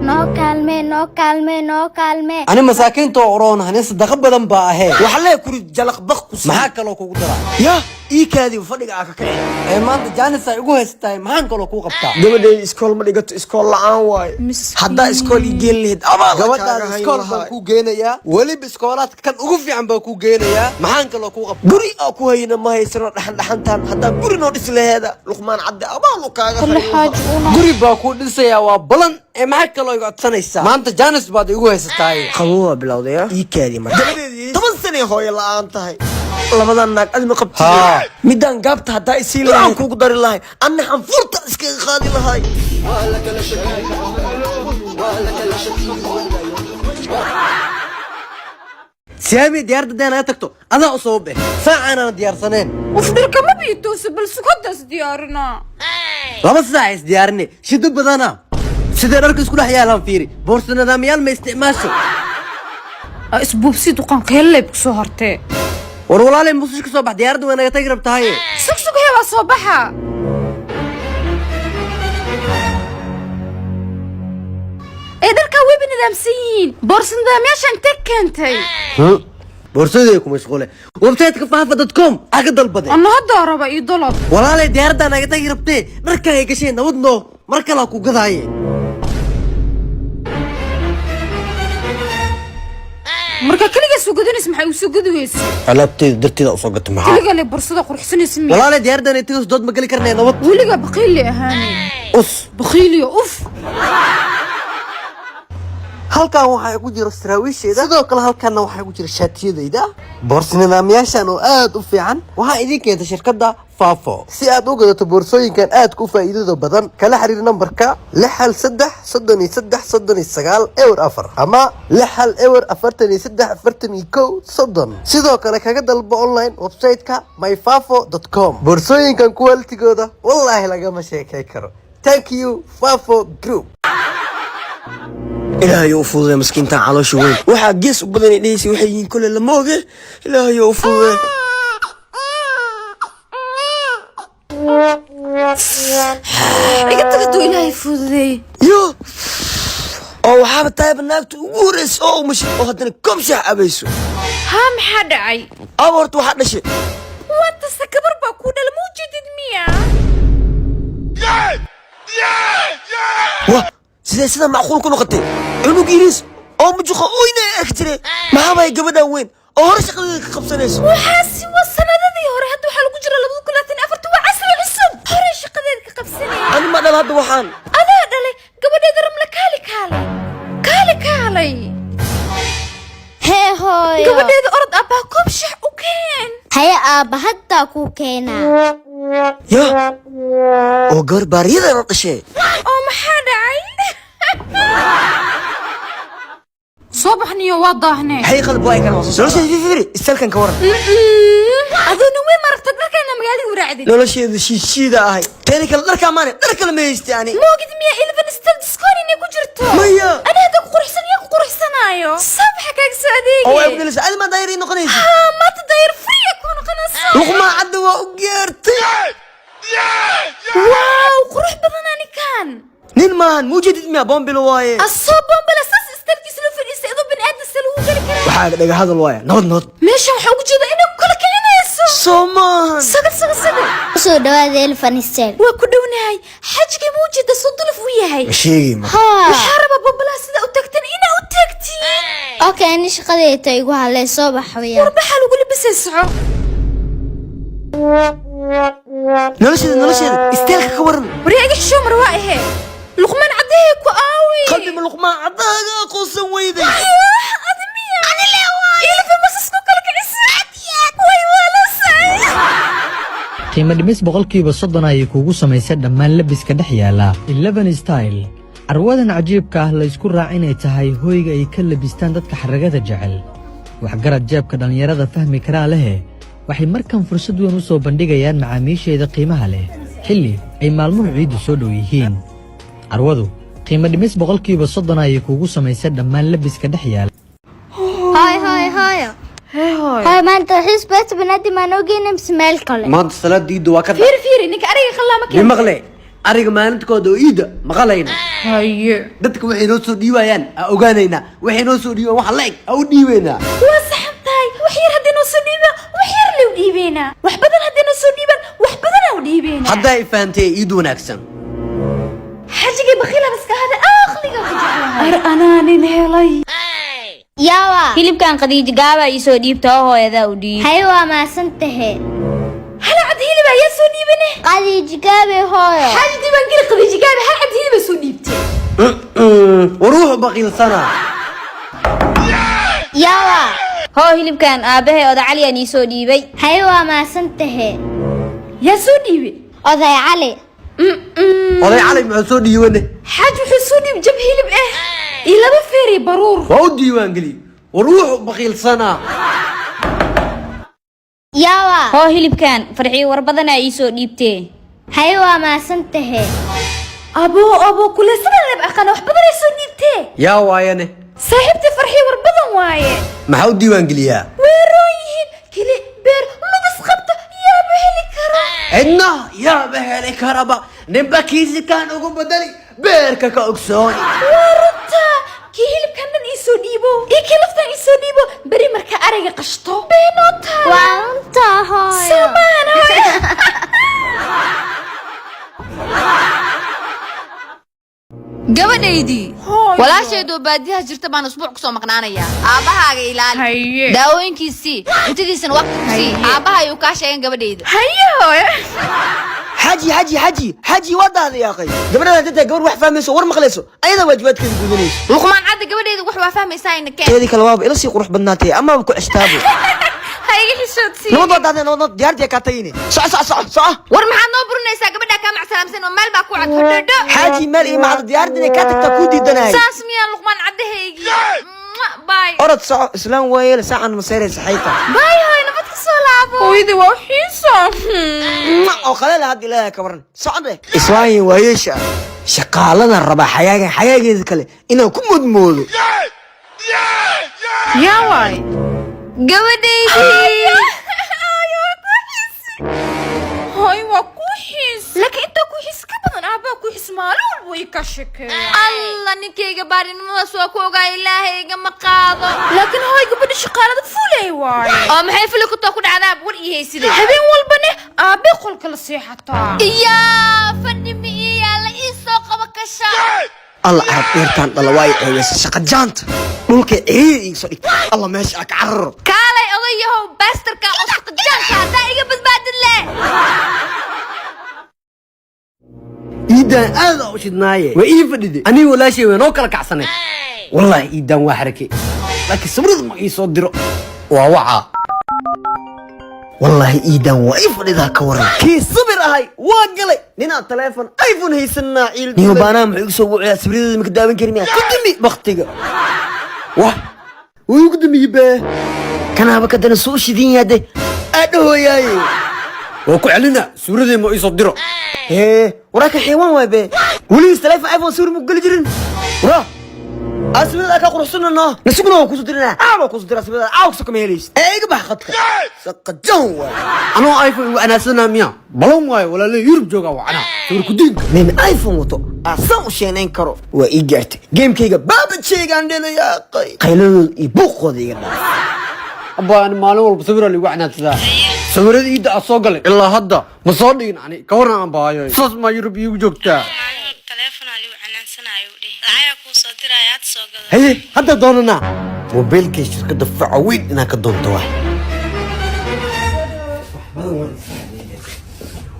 noo kaalme أنا مساكين تورون هنس دخل بدن باهي وحلا يكون جلق بخص maxaa kaloo kugu dara يا إيكادي وفرق عكاك ee maanta jaanis ay ugu haystaa maxaan kaloo kuu qabtaa gabadhay iskool ma dhigato iskool la'aan waay haddaa iskool ii geen lahayd gabadhaada iskool baan kuu geenayaa weliba iskoolaadka kan ugu fiican baan kuu geenayaa maxaan kaloo kuu qabtaa guri oo ku hayna ma haysano dhaxantaan haddaa guri noo dhis laheeda luqmaan cadde abaalu kaaga guri baa kuu dhisayaa waa balan ee maxaa kaloo igu codsanaysaa maanta jaanis baad igu haysataa qabuwa bilowdaya iikaadii mar gabadeedii 10 sano hooyo la'aan tahay labadan naag admi qabtay midaan gaabta haddaa isii lahaan kuugu dari lahay anna xanfurta iskaga qaadi lahay سامي ديار دانا تكتو أنا أصوبه ساعة أنا ديارسنين وفدرك ما بيتوس بالسكوتس ديارنا لما ساعة ديارني شدو بدانا سيدي ركز كل حيالهم فيري بورسنا داميال ما استعماسو اسبوب سيدو قان كيلي بكسو هرتي والله لي مصيش صباح ديار دو أنا تقرب تاهي سوق هي صباحا ايه دركا وي بنظامسيين بورسن دامياشان تكنتي بورسوديكم مشغولة وبتاعتك فافا.com أقدر البدي أنا هدا ربا يضلب والله لي ديار دا أنا تقرب تي مركا هيك شيء نودنو مركا لاكو قضاي مركا كليغا سوغدنيس maxay u soo gudweysa alaabtay darteeda u soo gatay maxaa كليغا لي برسدا قرحسن اسمي والله لي ديار دا أنا تيجي صدود مقالي كرني نود وليغا بقيلي اهاني أس بخيلي اوف halkan waxaa ku jira saraawiisheeda sidoo kale halkanna waxaa ku jira shaatiyadayda boorso nidaamyaashan oo aad u fiican waxaa idin keenta shirkadda Fafo si aad u gadato boorsooyinkan aad ku faa'iidada badan kala xiriir nambarka 61339 ama 6144341 sidoo kale kaga dalbo online website-ka myfafo.com boorsooyinkan quality-gooda wallahi lagama sheekay karo thank you Fafo Group إلهي وفوضي مسكين تاع على شوين وحا قيس وبدني ديسي وحيين كل لموقه إلهي وفوضي قلت قدو إلهي فوضي يو أو حابة طيب الناك تقورس أو مش وهدنا كم شيء أبيسو هام حدعي أورت واحد شيء وانت سكبر باكونا الموجود المياه واه سيدا معقول كل قتي عنو جيريس أو مجوخة أوينا أكتري ما هبا يقبدا وين أو هرش قبسانيس وحاسي والسنة ذي هوري هدو حالو قجرة لبدو كلاتين أفرتو وعسل العصب هوري شقديد قبساني أنا ما دل هدو وحان أذا دلي قبدا يدرم لكالي كالي hee hooyo قبدا يدو أرد أبا كوبشح وكين haya aabba haddaa kuu keenaa يا أو قر باريدا نطشي أو محادعي صبحني ووضحني حي قلب واي كان وصل لو شيء فيري استلكن كورن أظن وين مرتك لك أنا مقالي وراعدي لو شيء شيء ده هاي تاني كل درك أمانة درك لما يستعني مو قد مية إلفن ستيل ديسكوني نيكو جرتو مية أنا هداك قرحسن ياكو قرحسنايو صبحك أك صديقي أو ابن لسه ما دايرين نقنيس ما تداير فري يكون قناص لقمة عدوا وقيرتي واو قروح بدناني كان نين مان مو جديد ميا بومبي لواي الصوبون بلا ساس استركي سلو في الاستعداد بن آدم سلو وقالي كان وحاجة دقا هذا الواي نوض ماشي وحاوق جدا إنه كل كينا يسو سومان سقل usoo dhawaada elfanistel وكدوناي حاجة موجودة صدلف وياهي شيء ما haa وحاربة بوبلا سيدا وتاكتن إنا وتاكتين okay ani shaqadeeta igu halay soo baxwaya وربحال وقولي بس يسعو نلشد استيلك كورن ورياقي حشوم روائي لقمان عديك وآوي قلبي من لقمة عداها قوسا ويدي أدمية أنا اللي واي إلا في مسسكو كلك عسعاتيات وي ولا سعي qiimo dhimis boqolkiiba 30 ayay kuugu samaysay dhammaan labiska dhex yaala 11 style arwadan cajiibka ah la isku raac inay tahay hoyga ay ka labistaan dadka xaragada jecel wax garad jeebka dhalinyarada fahmi karaa leh waxay markan fursad weyn u soo bandhigayaan macaamiisheeda qiimaha leh xilli ay maalmuhu ciidu soo dhow yihiin arwadu qiimo dhimis boqolkiiba 30 ayay kuugu samaysay dhammaan labiska dhex yaala hooyo maanta xisbeet banaadi maan ogeynay mise meel kale maanta salaadiidu waa ka فيري إنك أريك خلا مكان بمغلي ariga maalintkooda oo iida maqalayna haye dadka waxay noo soo dhiibayaan aan ogaanaynaa waxay noo soo dhiibaan wax la-eg aan u dhiibaynaa waa saxan tahay wax yar haddii noo soo dhiibaan wax yar le u dhiibeynaa wax badan haddii noo soo dhiibaan wax badan aa u dhiibeynaa haddaa ay fahamtay iid wanaagsan xajigay bakiila iska hada aqliga ku jeclahay ar anaa nin helay Yawa. hilibkan Khadiija gaaba ii soo dhiibta oo hooyada u dhiib Hay waa maasantahe. hal cad hilib ayaa soo dhiibane Qadiij gaabe hooyo. xaji diiwaan geli qadiiji gaabe hal cad hilib soo dhiibtay waruuxu baqiilsana Yawa. hoo hilibkan aabahay oda cali aan ii soo dhiibay Hay waa maasantahe. yaa soo dhiibay Oday Cali. oday cali muxuu soo dhiiwane xaj wuxuu soo dhiib jab hilib ah iyo laba feeri baruur waa u diiwaan geli waruuxu baqiilsana Yawa. hoo hilibkan farxii war badan aa ii soo dhiibtee Hay waa maasantahe. abo kule sana leeb aqana wax badan ay soo dhiibtee yaa waayane saaxiibtii farxii war badan waaye maxaa u diiwaan geliyaa weeroon yihiin kili beer midis qabta yaaba heli kara cidna yaaba heli karaba ninba kiisi kaan ugu badali beerka ka ogsooni waa runta kii hilibkan dhan ii soo dhiibo iyo kii laftan ii soo dhiibo beri marka ariga qashto beenoo taala Waa runta hooyo. samaan hooyo gabadhaydii walaasheedoo baadiyaha jirta baan usbuuc kusoo maqnaanayaa aabbahaaga ilaali daawooyinkiisii cuntadiisana waqtigiisii aabbaha ayuu kaa sheegan gabadhayda haye hooyo xaji wadaada yaaqay gabadhaada dadka gabar wax fahmayso war maqlayso ayada waajibaadkeeda gudanayso luqmaan cadda gabadhayda wax waa fahmaysaa ina keen teedii kale waaba ila sii qurux badnaatay amaaba ku cishtaabo ha iga xishoodsiin nabad wadaada nabad diyaartii kaa tagine soco war maxaad noo burinaysaa gabadhaa kaa macsalaamsan oo meel baa ku cad hodhodho xaaji meel iyo macda diyaartii kaa tagtaa kuu diidanay saas miyaa luqmaan caddahaygii باي orod soco islaan waayeel saacan maseeraysa xayta باي هاي نبت كسول عبو hooyadii waa xiisa oo qaleel had ilaahay ka waran socde islaan waayeesha shaqaalada raba xayaageeda kale inaan ku mudmoodo yaa waay gabadhaydii hooy waa ku xiis laakiin intaa ku xiis ka badan aabaa ku xiis maalin walba way ka shekeeya alla ninkayga baarinimadaas waa ku ogaa ilaahayga ma qaado laakiin hooy gabadha shaqaalada fulay waaye oo maxay fili ku too ku dhacdaa war ii haysiday habeen walbane aabbe qolka la seexataa iyaa fadhimi iyaa la ii soo qaba kasha alla arab eertaan dhala waay ceebaysa shaqa jaanta dhulka ciid iga soo dhigta alla meesha ka cararo kaalay odayahow baastarka oo saqajaanka haddaa iga badbaadin leh iidaan aad u shidnaaye waa ii fadhide aniga walaashay way noo kala kacsanay wallahi iidaan waa xarake laakiin sabrada ma ii soo diro waa wacaa wallahi iidaan waa ii fadhidaa ka waran kii sabir ahay waa galay ninaa taleefon iphone haysanaa ciil niyo baanaa muxuu igu soo wuciyaa sabrideeda maka daawan karin miyaa kudimi baktiga wah wuu igu dimiye bee kanaaba kadana soo shidin yaade aadhahooyaaye waa ku celina suuradee ma ii soo diro hee waraaka xeewaan waay bee weligiis taleefon iphone sawir ma geli jirin wara asbirada ka quruxsanana nasuguna waan kusoo dirinaa aaba kusoo diraa asbirada aaw kusoo kama helaysid ee iga bax khadka saqajan waay anoo iphone igu anaasanaa miya balon waayo walaalee yurub joogaa wacnaa sawir kudiinka nin iphone wato asaan u sheenayn karo waa ii gaartay geemkayga baabajeygaan dhelayaa qayladooda iyo buuqooda iga dhaaf abaan maalin walba sawira ligu canaadsadaa sawirada iidda aad soo galay ilaa hadda ma soo dhigin ani ka warran aan baayo saas maa yurub iigu joogtaa haye hadda doonanaa mobilkay shirkadda faca weyn inaa ka doonto waay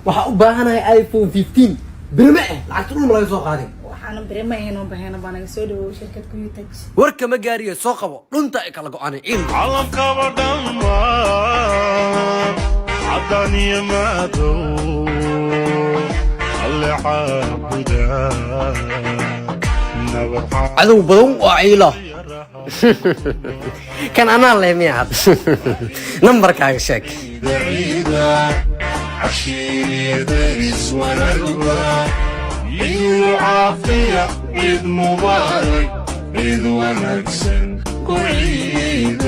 waxaa u baahanahay iphone 15 birme eh lacagta dhulma laga soo qaaday waxaana berema ahayn oo bahayna baa naga soo dhawow shirkad ku yutag war kama gaariyo soo qabo dhunta ay kala go-aanay ciil calamkaba dhammaan caddaniyo madow alle caabudaa cadow badan waa ciilo kan anaa leh miya had nambarkaaga sheeg عيد عافية عيد مبارك عيد ونكسن كل عيد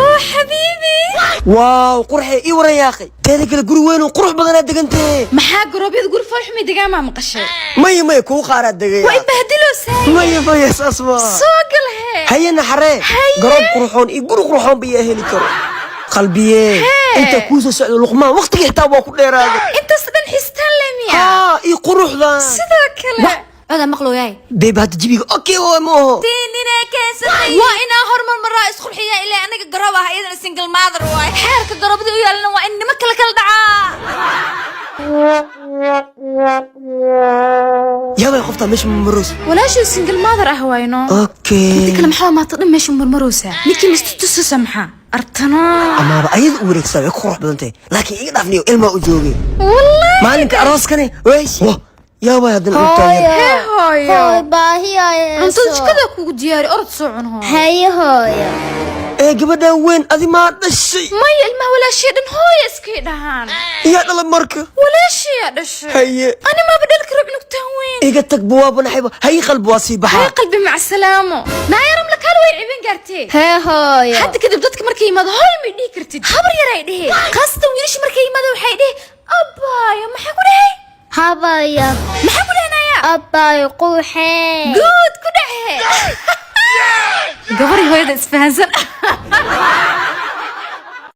oo xabiibi واو قرحي اي ورا يا اخي تاني كلا قري وين وقرح بدنا دقنتي maxaa garoobyada guri fooxmi deegaama maqashay مي كو قارات دقيا way bahdiloosaa مي اسمع soo gal hee هيا نحري قرب قرحون اي قرو قرحون بيا هلي كرو قلبي انت كوسه سعد لقمان وقتك حتى waa ku dheeraaday intaas dhan xistaan leemiya اي قروحدا sidoo kale coda maqlooyaay بيب هاد جيبيga اوكي هو مو diinina keensatay waa inaa hormar maraa isqurxiya ilaa aniga garoob ah iyadana single mother waay xeerka garoobada u yaalana waa in nima kala dhacaa يا باي قفطه مش مروس walaashii single mother ah wayno اوكي kala maxaa maanta dhan meesha marmaroosaa ninkii mistutusa maxaa artana اما ايد وريكسا ku qurux badantay laakiin iga dhafniyo ilma u joogay wallahi maalinka arooskane weesh يا باي hadana u hooyo taayir hooyo baahi cuntada jikada kugu diyaari orod soo cuno haye hooyo ee gabadhan weyn adi ma dhashay maya ilmaha walaashii dhan hooyo iskay dhahaan iya dhala marka walaashii dhashay haye ani ma badal karo cunugtaan weyn iga tag buwaaba naxayba hay qalbi waa sii baxaa hay qalbi mac salaamo naayaram la kala way cibin gartee hee hooyo hadda kadib dadka markay yimaado hooyo ma dhihi kartid habar yar ay dhihi qastan wiilish markay yimaado waxay dhihi abaayo maxaa ku dhahay habaya maxaa ku dhahnaya abaayo quuxee good ku dhahe gabadhi hooyada isfahansan